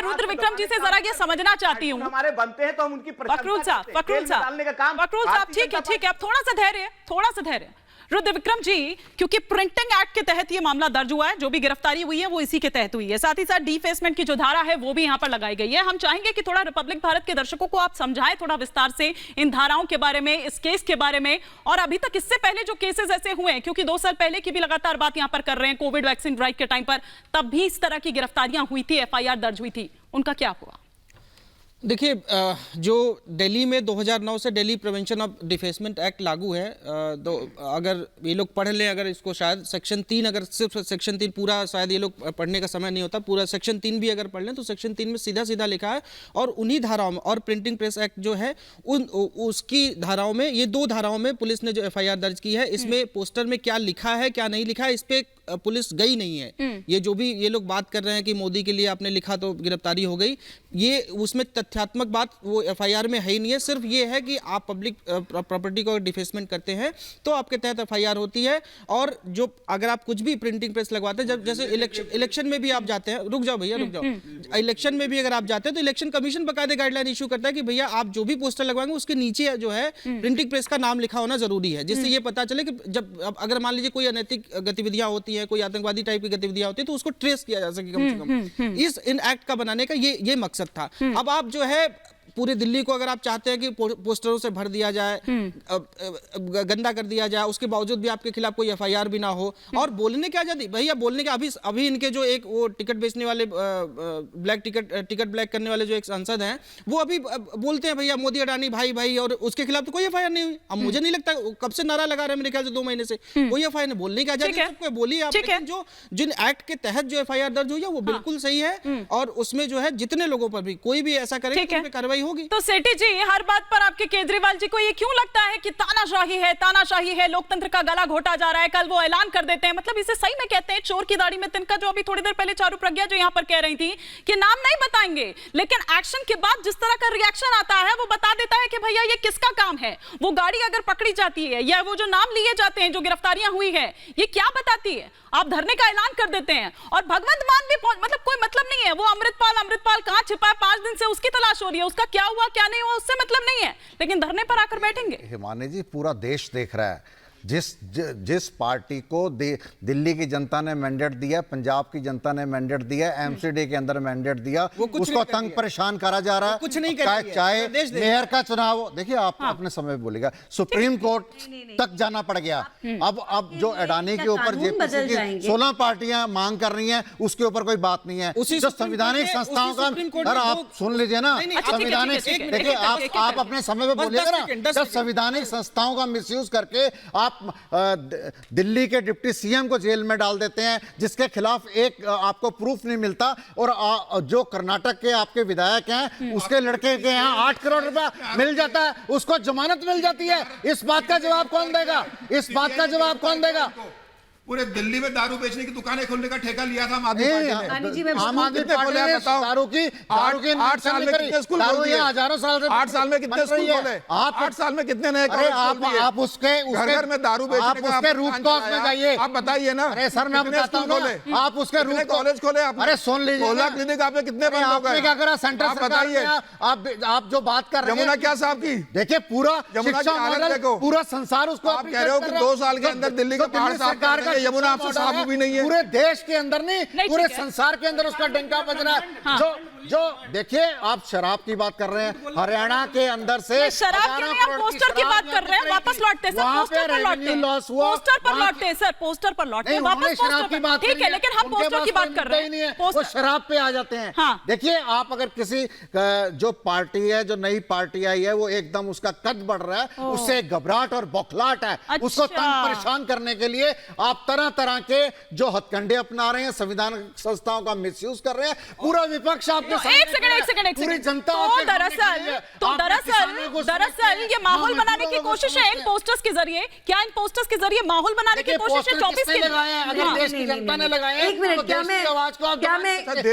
रुद्र विक्रम जी से जरा ये समझना चाहती हूँ। हमारे बनते हैं तो हम उनकी फकरुल साहब ठीक है, अब थोड़ा सा धैर्य। रुद्र विक्रम जी, क्योंकि प्रिंटिंग एक्ट के तहत ये मामला दर्ज हुआ है, जो भी गिरफ्तारी हुई है वो इसी के तहत हुई है, साथ ही साथ डिफेसमेंट की जो धारा है वो भी यहाँ पर लगाई गई है। हम चाहेंगे कि थोड़ा रिपब्लिक भारत के दर्शकों को आप समझाएं थोड़ा विस्तार से इन धाराओं के बारे में, इस केस के बारे में, और अभी तक इससे पहले जो केसेस ऐसे हुए हैं, क्योंकि 2 साल पहले की भी लगातार बात यहाँ पर कर रहे हैं, कोविड वैक्सीन ड्राइव के टाइम पर तब भी इस तरह की गिरफ्तारियां हुई थी, FIR दर्ज हुई थी, उनका क्या हुआ? देखिए, जो दिल्ली में 2009 से Delhi prevention of defacement act लागू है, तो अगर ये लोग पढ़ लें, अगर इसको शायद सेक्शन 3, अगर सिर्फ सेक्शन 3 पूरा, शायद ये लोग पढ़ने का समय नहीं होता, पूरा सेक्शन 3 भी अगर पढ़ लें तो सेक्शन 3 में सीधा सीधा लिखा है, और उन्हीं धाराओं में, और प्रिंटिंग प्रेस एक्ट जो है उसकी धाराओं में, ये 2 धाराओं में पुलिस ने जो FIR दर्ज की है, इसमें पोस्टर में क्या लिखा है क्या नहीं लिखा है, इस पे पुलिस गई नहीं है। ये जो भी ये लोग बात कर रहे हैं कि मोदी के लिए आपने लिखा तो गिरफ्तारी हो गई, ये उसमें तथ्यात्मक बात वो FIR में है ही नहीं है। सिर्फ ये है कि आप पब्लिक प्रॉपर्टी को डिफेसमेंट करते हैं तो आपके तहत FIR होती है, और जो अगर आप कुछ भी प्रिंटिंग प्रेस लगवाते हैं, जब जैसे इलेक्शन में भी आप जाते हैं, रुक जाओ भैया रुक जाओ, इलेक्शन में भी अगर आप जाते हैं तो इलेक्शन कमीशन बकायदे गाइडलाइन इशू करता है कि भैया आप जो भी पोस्टर लगवाएंगे उसके नीचे जो है प्रिंटिंग प्रेस का नाम लिखा होना जरूरी है, जिससे ये पता चले कि जब अगर मान लीजिए कोई अनैतिक गतिविधियां होती है, कोई आतंकवादी टाइप की गतिविधियां होती है, तो उसको ट्रेस किया जा सके कम से कम। इस इन एक्ट का बनाने का ये मकसद था। अब आप जो है पूरे दिल्ली को अगर आप चाहते हैं कि पोस्टरों से भर दिया जाए, गंदा कर दिया जाए, उसके बावजूद भी आपके खिलाफ कोई FIR भी ना हो, और बोलने की आजादी, भैया बोलने के अभी इनके जो एक वो टिकट बेचने वाले, ब्लैक टिकट ब्लैक करने वाले जो एक सांसद हैं, वो अभी बोलते हैं भैया मोदी अडानी भाई, और उसके खिलाफ तो कोई FIR नहीं हुई। अब मुझे नहीं लगता, कब से नारा लगा रहे हैं, मेरे ख्याल से 2 महीने से कोई FIR नहीं। बोलने की आजादी सबको बोलिए आप, लेकिन जो जिन एक्ट के तहत जो FIR दर्ज हुई है वो बिल्कुल सही है, और उसमें जो है जितने लोगों पर भी कोई भी ऐसा करे तो कार्रवाई होगी। तो सेठी जी, हर बात पर आपके केजरीवाल जी को ये क्यों लगता है कि तानाशाही है, लोकतंत्र का गला घोटा जा रहा है? कल वो ऐलान कर देते हैं, मतलब इसे सही में कहते हैं चोर की दाढ़ी में तिनका, जो अभी थोड़ी देर पहले चारू प्रज्ञा जो यहाँ पर कह रही थी कि नाम नहीं बताएंगे, लेकिन एक्शन के बाद जिस तरह का रिएक्शन आता है वो बता देता है कि भैया ये किसका काम है। वो गाड़ी अगर पकड़ी जाती है या वो जो नाम लिए जाते हैं, जो गिरफ्तारियां हुई है, ये क्या बताती है? आप धरने का ऐलान कर देते हैं, और भगवंत मान भी मतलब कोई मतलब नहीं है। वो अमृतपाल कहां छिपा है, 5 दिन से उसकी तलाश हो रही है, उसका क्या हुआ क्या नहीं हुआ उससे मतलब नहीं है, लेकिन धरने पर आकर बैठेंगे। हिमानी जी, पूरा देश देख रहा है, जिस पार्टी को दिल्ली की जनता ने मैंडेट दिया, पंजाब की जनता ने मैंडेट दिया, MCD के अंदर मैंडेट दिया, उसको तंग परेशान करा जा रहा है। कुछ नहीं चाहे मेयर का चुनाव हो, देखिए आप अपने समय बोलेगा, सुप्रीम कोर्ट तक जाना पड़ गया। अब जो अडानी के ऊपर JPC की 16 पार्टियां मांग कर रही हैं, उसके ऊपर कोई बात नहीं है। जो संवैधानिक संस्थाओं का, अगर आप सुन लीजिए ना, संवैधानिक, देखिए आप अपने समय में बोलिएगा ना, जब संवैधानिक संस्थाओं का मिसयूज करके आप दिल्ली के डिप्टी CM को जेल में डाल देते हैं, जिसके खिलाफ एक आपको प्रूफ नहीं मिलता, और जो कर्नाटक के आपके विधायक हैं, उसके लड़के के यहाँ 8 करोड़ रुपया मिल जाता है, उसको जमानत मिल जाती है। इस बात का जवाब कौन देगा? इस बात का जवाब कौन देगा? पूरे दिल्ली में दारू बेचने की दुकानें खोलने का ठेका लिया था आम आदमी पार्टी ने। आम आदमी पार्टी ने दारू की 8 साल में कितने स्कूल खोल दिए? हजारों साल से 8 साल में कितने स्कूल खोले? 8 साल में कितने नए कॉलेज खोल दिए? आप उसके घर में दारू बेचने का उसके रूट कॉज में जाइए, आप बताइए ना। अरे सर, मैं बताता हूं ना, आप उसके रूट कॉलेज खोले आपने? अरे सुन लीजिए, कोला क्लिनिक आपने कितने बंद हो गए? क्या करा सेंटर सरकार ने? आप जो बात कर रहे हैं, यमुना क्या साहब की, देखिए पूरा शिक्षा मॉडल, पूरा संसार उसको आप कह रहे हो कि 2 साल के अंदर दिल्ली का पहाड़ साफ कर देंगे, यमुना आपसे साफ भी नहीं है। पूरे देश के अंदर नहीं, पूरे संसार के अंदर उसका डंका बज रहा है। जो देखिए, आप शराब की बात कर रहे हैं, हरियाणा के अंदर से शराब की नहीं, आप पोस्टर की बात कर रहे हैं। वापस लौटते हैं सर, पोस्टर पर लौटते हैं, पोस्टर पर लौटते हैं सर, पोस्टर पर लौटते हैं, वापस शराब की बात, ठीक है, लेकिन हम पोस्टर की बात कर रहे हैं, वो शराब पे आ जाते हैं। देखिए, आप अगर किसी जो पार्टी है, जो नई पार्टी आई है, वो एकदम उसका कद बढ़ रहा है, उससे घबराहट और बौखलाहट है, उसको तंग परेशान करने के लिए आप तरह तरह के जो हथकंडे अपना रहे हैं, संविधान संस्थाओं का मिसयूज कर रहे हैं। पूरा विपक्ष आपके एक सेकंड पूरी जनता, दरअसल ये माहौल बनाने की कोशिश है इन पोस्टर्स के जरिए। क्या इन पोस्टर्स के जरिए माहौल बनाने की कोशिश है? 24 लगाए, अगर देश की जनता ने लगाए, एक मिनट, क्या मैं